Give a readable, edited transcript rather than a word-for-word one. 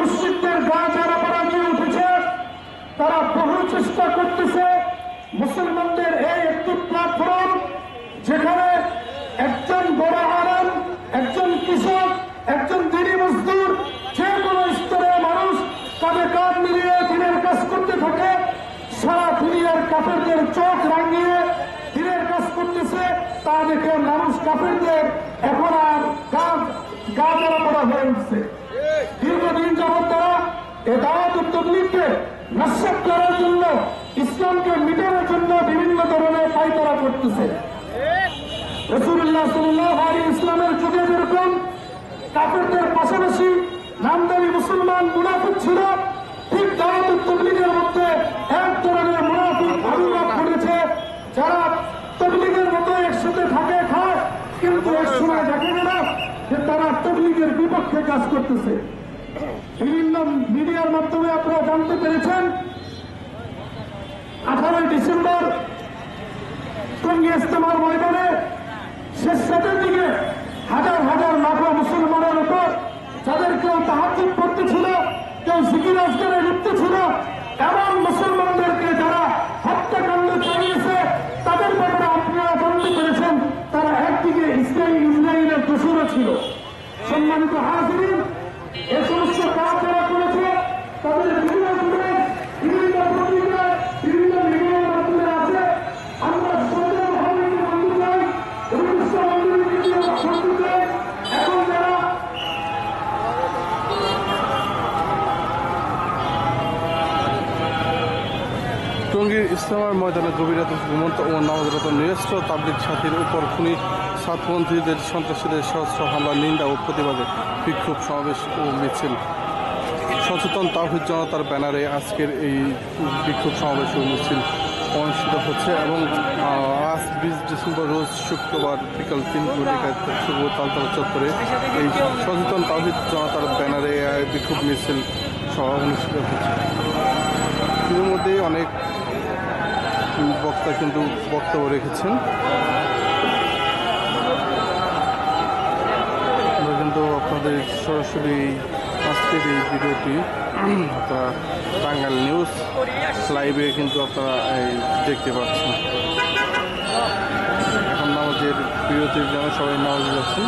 মুসলিমদের গা যারা পড়া দিয়ে উঠেছে, তারা বহু চেষ্টা করতেছে মুসলমানদের এই একটি প্ল্যাটফর্ম, যেখানে একজন বড় আলেম, একজন কৃষক, একজন দিনী মজদুর, যে কোনো স্তরের মানুষ কাঁধে কাঁধ মিলিয়ে দিনের কাজ করতে থাকে। সারা দুনিয়ার কাফেরদের চোখ রাঙিয়ে দিনের কাজ করতেছে। তা দেখে মানুষ কাফেরদের এখন আর গা জড়া পড়া হয়ে উঠছে। দীর্ঘদিন যাবৎ তারা এ দাওয়াত ও তাবলীগকে নস্যাৎ করার জন্য, ইসলামকে মিটানোর জন্য বিভিন্ন ধরনের পায়তারা করতেছে। রাসূলুল্লাহ সাল্লাল্লাহু আলাইহি ইসলামের যুগে যেরকম কাফেরদের পাশাপাশি নামদারি মুসলমান মুনাফিক ছিল, ঠিক দাওয়াত ও তাবলীগের মধ্যে এক ধরনের মুনাফিক আবির্ভাব ঘটেছে, যারা তাবলীগের মতো একসাথে থাকে খায়, কিন্তু এক সময় দেখা গেল যে তারা তাবলীগের বিপক্ষে কাজ করতেছে। বিভিন্ন মিডিয়ার মাধ্যমে আপনারা জানতে পেরেছেন 18 ডিসেম্বর টঙ্গী ইজতেমার ময়দানে শেষ রাতের দিকে হাজার হাজার লাখো মুসলমানের উপর, যাদের কেউ তাহাজ্জুদ পড়তেছিল, কেউ জিকির আজকারে লিপ্ত ছিল, এমন মুসলমানদেরকে যারা হত্যাকাণ্ড চালিয়েছে, তাদের ব্যাপারে আপনারা জানতে পেরেছেন তারা একদিকে ইসরায়েলের দোষরও ছিল। সম্মানিত হাজিরিন, এ সমস্ত কাজ যারা করেছে তাদের বিভিন্ন পত্রিকায় বিভিন্ন মিডিয়ার মাধ্যমে আছে। আমরা সন্দেহ ভাবনাকে বন্ধু চাই, বন্ধু চাই। এখন যারা টঙ্গীর ইজতেমার ময়দানে গভীর রাতে ঘুমন্ত ও নামাজরত নিরস্ত্র তাবলিগ সাথীর উপর খুনি সাতপন্থীদের সন্ত্রাসীদের সহস্র হামলা নিন্দা ও প্রতিবাদে বিক্ষোভ সমাবেশ ও মিছিল। সচেতন তাওহীদ জনতার ব্যানারে আজকের এই বিক্ষোভ সমাবেশ ও মিছিল অনুষ্ঠিত হচ্ছে এবং আজ 20 ডিসেম্বর রোজ শুক্রবার বিকাল 3 ঘটিকায় তালতলা চত্বরে এই সচেতন তাওহীদ জনতার ব্যানারে বিক্ষোভ মিছিল সভা অনুষ্ঠিত হচ্ছে। এর মধ্যে অনেক বক্তা কিন্তু বক্তব্য রেখেছেন। আমরা কিন্তু আপনাদের সরাসরি আজকের এই ভিডিওটি আপনারা টাঙ্গাইল নিউজ লাইভে কিন্তু আপনারা দেখতে পাচ্ছেন। এখন নামাজের বিরতির জন্য সবাই নামাজ যাচ্ছেন।